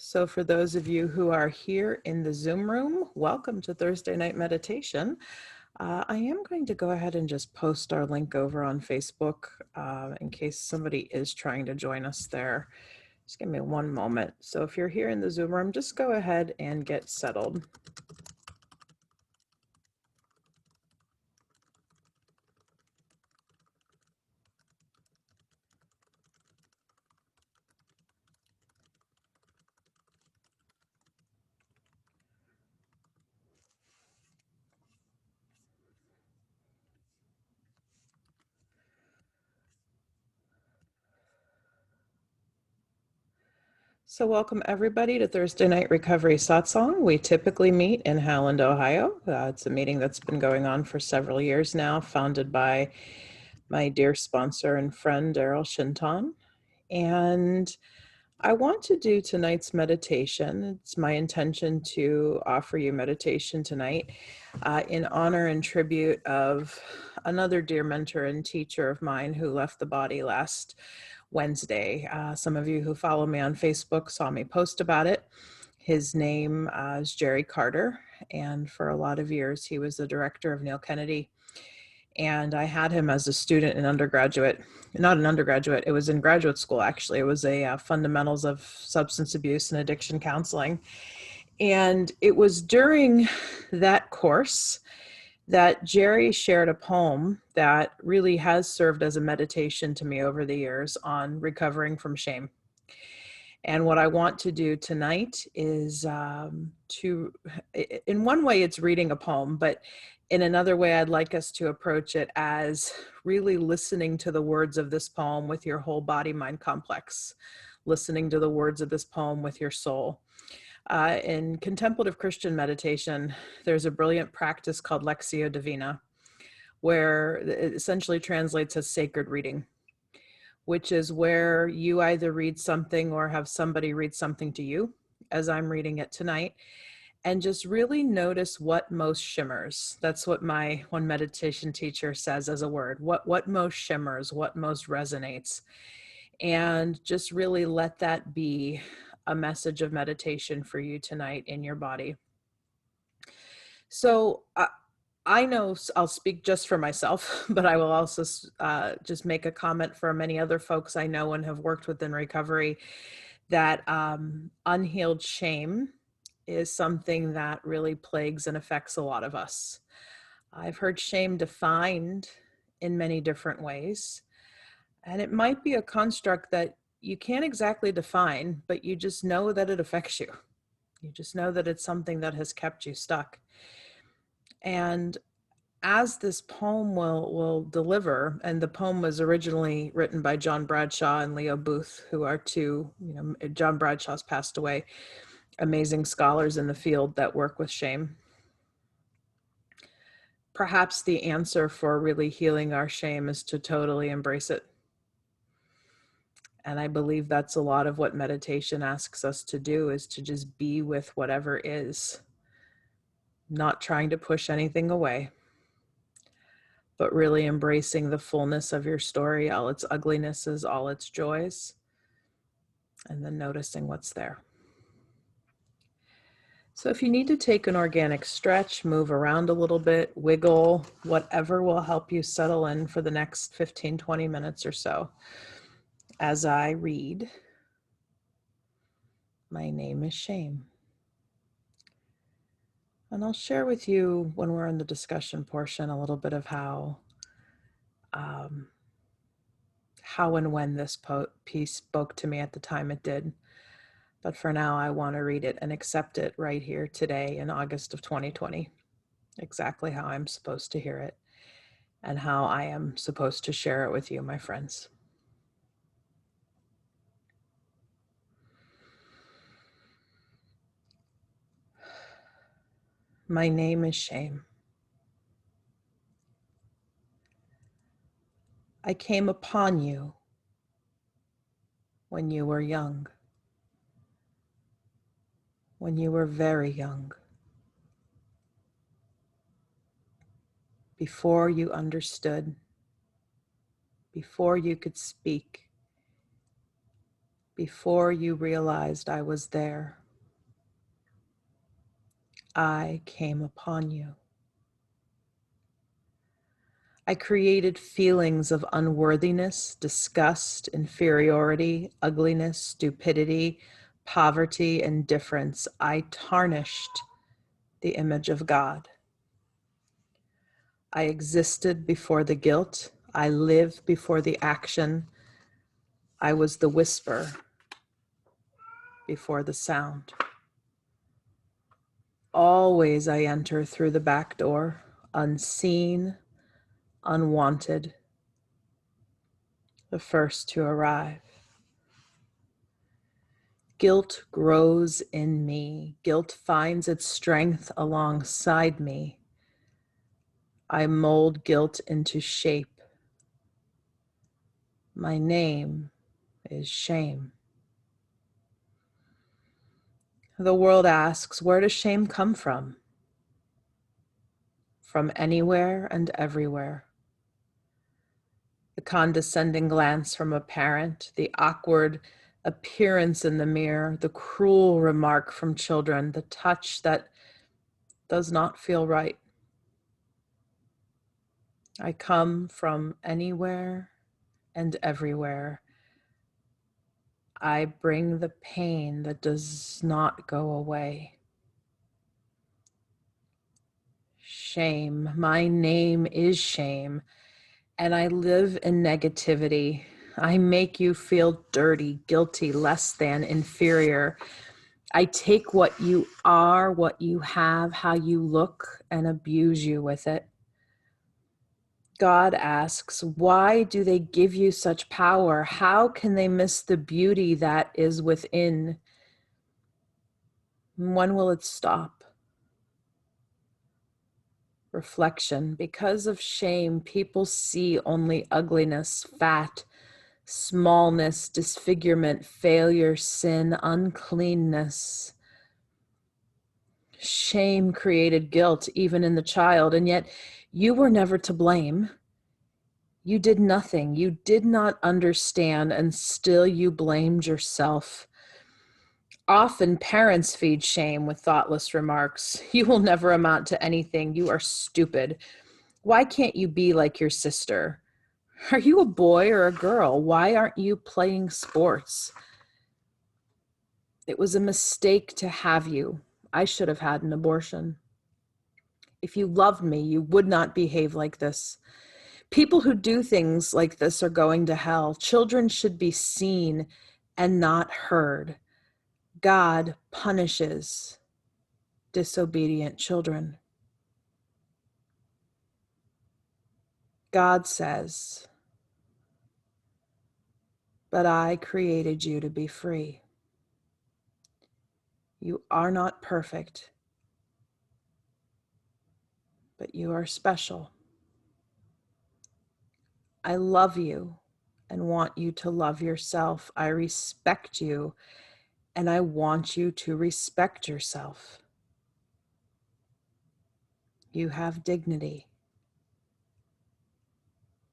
So for those of you who are here in the Zoom room, welcome to Thursday Night Meditation. I am going to go ahead and just post our link over on Facebook in case somebody is trying to join us there. Just give me one moment. So if you're here in the Zoom room, just go ahead and get settled. So welcome everybody to Thursday Night Recovery Satsang. We typically meet in Howland, Ohio. It's a meeting that's been going on for several years now, founded by my dear sponsor and friend, Daryl Shinton. And I want to do tonight's meditation. It's my intention to offer you meditation tonight in honor and tribute of another dear mentor and teacher of mine who left the body last Wednesday. Some of you who follow me on Facebook saw me post about it. His name is Jerry Carter, and for a lot of years he was the director of Neil Kennedy. And I had him as a student in undergraduate, not an undergraduate, it was in graduate school actually. It was a fundamentals of substance abuse and addiction counseling. And it was during that course that Jerry shared a poem that really has served as a meditation to me over the years on recovering from shame. And what I want to do tonight is in one way, it's reading a poem, but in another way, I'd like us to approach it as really listening to the words of this poem with your whole body-mind complex, listening to the words of this poem with your soul. In contemplative Christian meditation, there's a brilliant practice called Lectio Divina, where it essentially translates as sacred reading, which is where you either read something or have somebody read something to you, as I'm reading it tonight, and just really notice what most shimmers. That's what my one meditation teacher says as a word, what most shimmers, what most resonates. And just really let that be a message of meditation for you tonight in your body. So I know I'll speak just for myself, but I will also just make a comment for many other folks I know and have worked with in recovery that unhealed shame is something that really plagues and affects a lot of us. I've heard shame defined in many different ways, and it might be a construct that you can't exactly define, but you just know that it affects you. You just know that it's something that has kept you stuck. And as this poem will deliver, and the poem was originally written by John Bradshaw and Leo Booth, who are two, John Bradshaw's passed away, amazing scholars in the field that work with shame. Perhaps the answer for really healing our shame is to totally embrace it. And I believe that's a lot of what meditation asks us to do, is to just be with whatever is, not trying to push anything away, but really embracing the fullness of your story, all its uglinesses, all its joys, and then noticing what's there. So if you need to take an organic stretch, move around a little bit, wiggle, whatever will help you settle in for the next 15, 20 minutes or so. As I read, my name is Shame. And I'll share with you when we're in the discussion portion a little bit of how and when this piece spoke to me at the time it did. But for now, I want to read it and accept it right here today in August of 2020, exactly how I'm supposed to hear it and how I am supposed to share it with you, my friends. My name is Shame. I came upon you when you were young, when you were very young, before you understood, before you could speak, before you realized I was there, I came upon you. I created feelings of unworthiness, disgust, inferiority, ugliness, stupidity, poverty, and indifference. I tarnished the image of God. I existed before the guilt. I lived before the action. I was the whisper before the sound. Always I enter through the back door, unseen, unwanted, the first to arrive. Guilt grows in me. Guilt finds its strength alongside me. I mold guilt into shape. My name is shame. The world asks, where does shame come from? From anywhere and everywhere. The condescending glance from a parent, the awkward appearance in the mirror, the cruel remark from children, the touch that does not feel right. I come from anywhere and everywhere. I bring the pain that does not go away. Shame. My name is shame, and I live in negativity. I make you feel dirty, guilty, less than, inferior. I take what you are, what you have, how you look, and abuse you with it. God asks, why do they give you such power? How can they miss the beauty that is within? When will it stop? Reflection. Because of shame, people see only ugliness, fat, smallness, disfigurement, failure, sin, uncleanness. Shame created guilt, even in the child, and yet you were never to blame. You did nothing. You did not understand, and still you blamed yourself. Often parents feed shame with thoughtless remarks. You will never amount to anything. You are stupid. Why can't you be like your sister? Are you a boy or a girl? Why aren't you playing sports? It was a mistake to have you. I should have had an abortion. If you loved me, you would not behave like this. People who do things like this are going to hell. Children should be seen and not heard. God punishes disobedient children. God says, but I created you to be free. You are not perfect, but you are special. I love you and want you to love yourself. I respect you and I want you to respect yourself. You have dignity.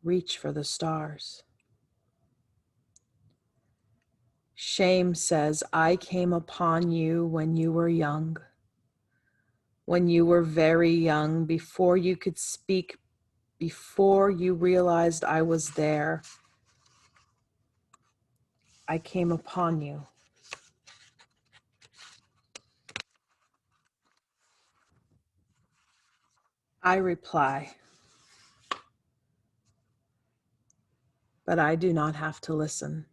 Reach for the stars. Shame says, I came upon you when you were young, when you were very young, before you could speak, before you realized I was there. I came upon you. I reply, but I do not have to listen.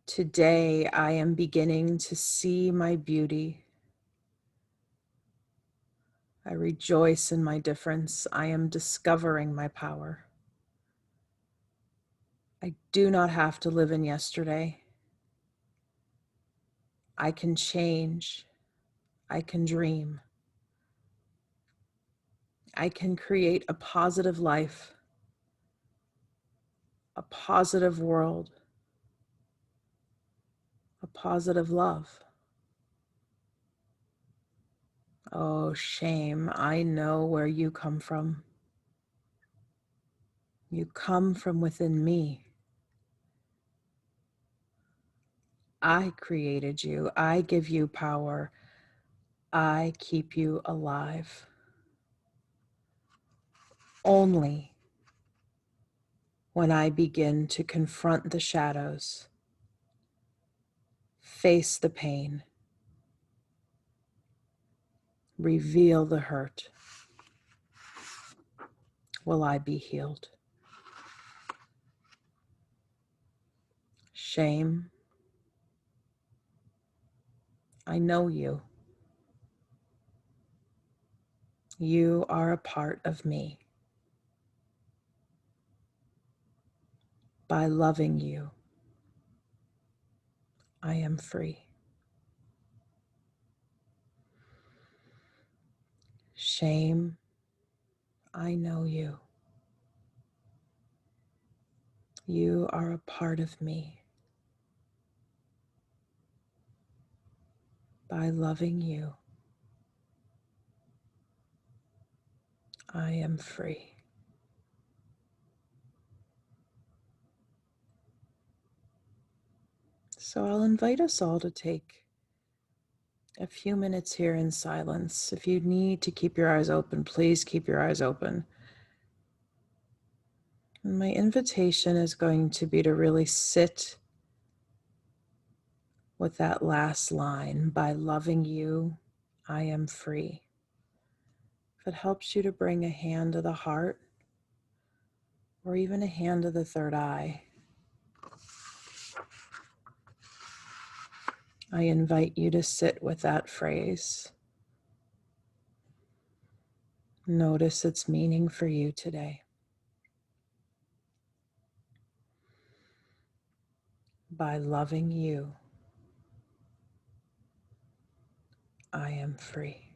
Today, I am beginning to see my beauty. I rejoice in my difference. I am discovering my power. I do not have to live in yesterday. I can change. I can dream. I can create a positive life, a positive world, a positive love. Oh, shame, I know where you come from. You come from within me. I created you. I give you power. I keep you alive. Only when I begin to confront the shadows, face the pain, reveal the hurt, will I be healed. Shame, I know you. You are a part of me. By loving you, I am free. Shame, I know you. You are a part of me. By loving you, I am free. So I'll invite us all to take a few minutes here in silence. If you need to keep your eyes open, please keep your eyes open. And my invitation is going to be to really sit with that last line, by loving you, I am free. If it helps you to bring a hand to the heart or even a hand to the third eye, I invite you to sit with that phrase. Notice its meaning for you today. By loving you, I am free.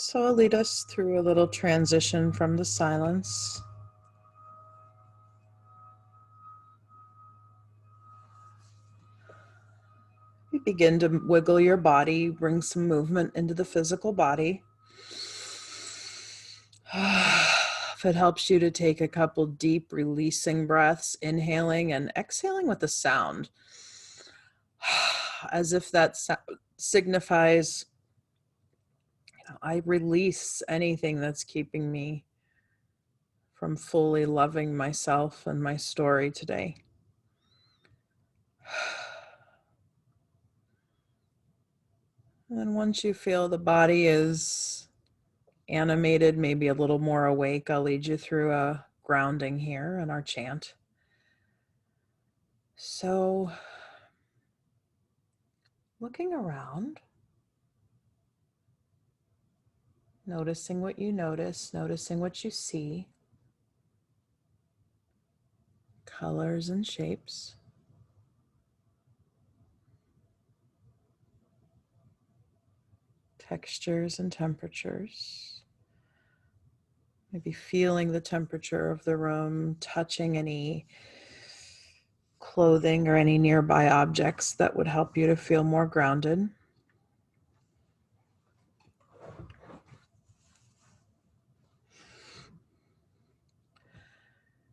So I'll lead us through a little transition from the silence. You begin to wiggle your body, bring some movement into the physical body. If it helps you to take a couple deep releasing breaths, inhaling and exhaling with a sound, as if that signifies, I release anything that's keeping me from fully loving myself and my story today. And then once you feel the body is animated, maybe a little more awake, I'll lead you through a grounding here in our chant. So, looking around, noticing what you notice, noticing what you see, colors and shapes. Textures and temperatures. Maybe feeling the temperature of the room, touching any clothing or any nearby objects that would help you to feel more grounded.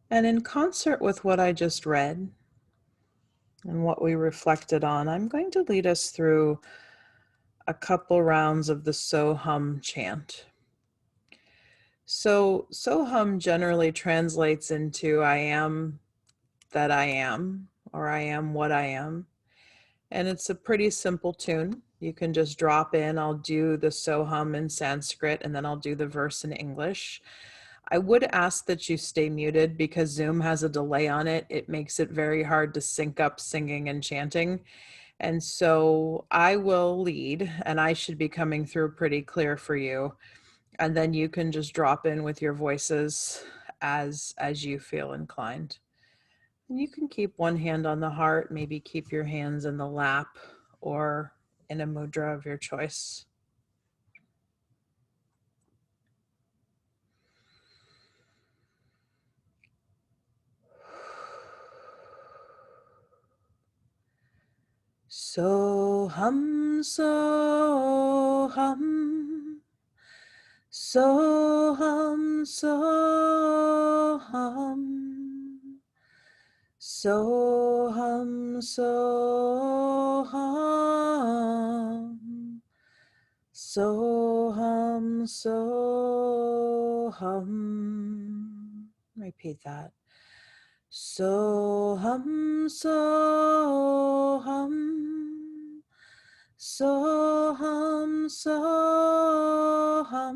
And in concert with what I just read and what we reflected on, I'm going to lead us through a couple rounds of the Sohum chant. So Sohum generally translates into I am that I am, or I am what I am. And it's a pretty simple tune. You can just drop in. I'll do the Sohum in Sanskrit and then I'll do the verse in English. I would ask that you stay muted because Zoom has a delay on it. It makes it very hard to sync up singing and chanting. And so I will lead, and I should be coming through pretty clear for you. And then you can just drop in with your voices as you feel inclined. And you can keep one hand on the heart, maybe keep your hands in the lap or in a mudra of your choice. Sohum, Sohum, Sohum, Sohum, Sohum, Sohum, Sohum, Sohum. Repeat that. Sohum, Sohum, Sohum, Sohum,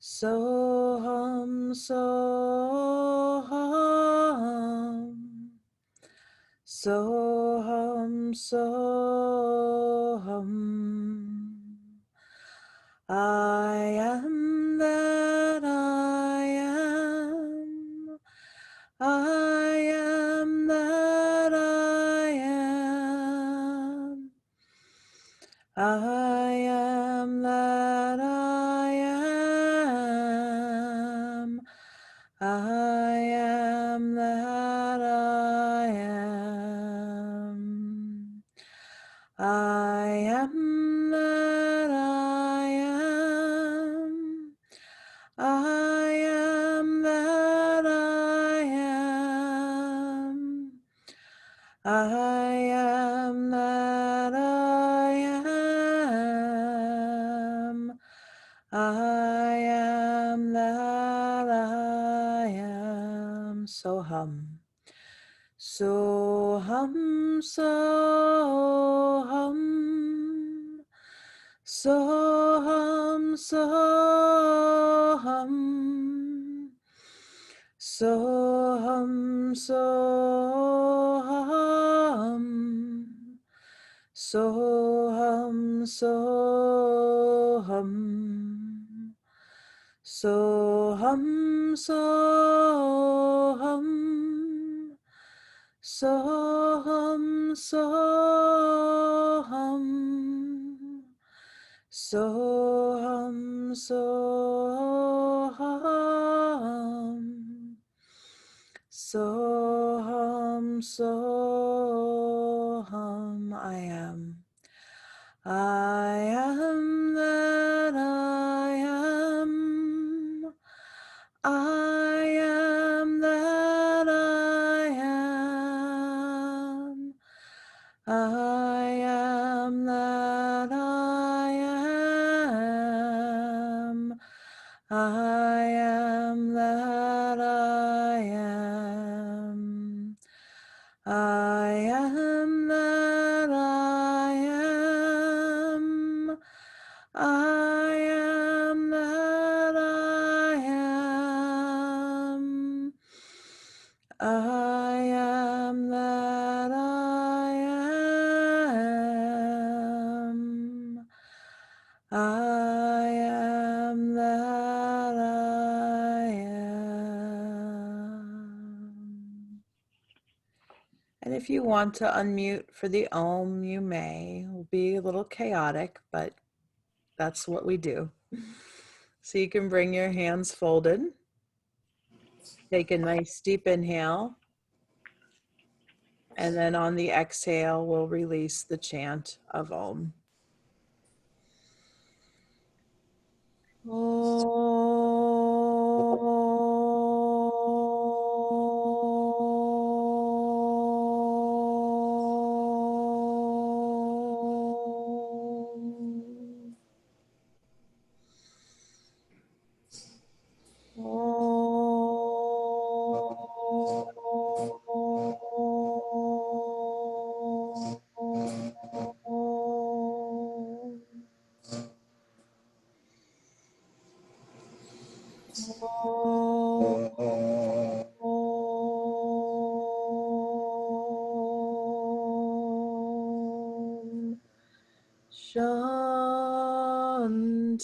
Sohum, Sohum, Sohum, Sohum. I am that I am. I am that I am. I am that I am. I am that I am. I am that I am. I am that I am. I am that I am. I am that I am. Sohum. Sohum, Sohum, Sohum, Sohum, Sohum, Sohum, Sohum, Sohum, Sohum, Sohum, Sohum, Sohum, Sohum, Sohum, Sohum, Sohum, I am. I am that I am. I am that I am. I am that I am. I am that I am. I am that I am. I am that I am. I am that I am. I am that I am. And if you want to unmute for the Om, you may. It will be a little chaotic, but that's what we do. So you can bring your hands folded. Take a nice deep inhale. And then on the exhale, we'll release the chant of Om.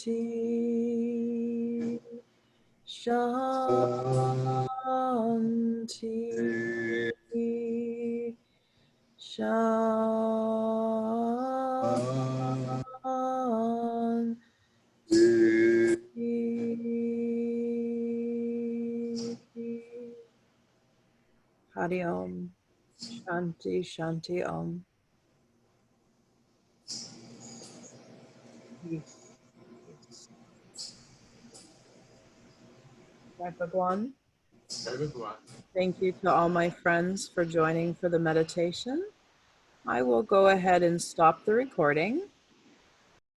Shanti, Shanti, Shanti. Hari Om. Shanti, Shanti Om. Peace, peace. Jai Bhagwan. Thank you to all my friends for joining for the meditation. I will go ahead and stop the recording.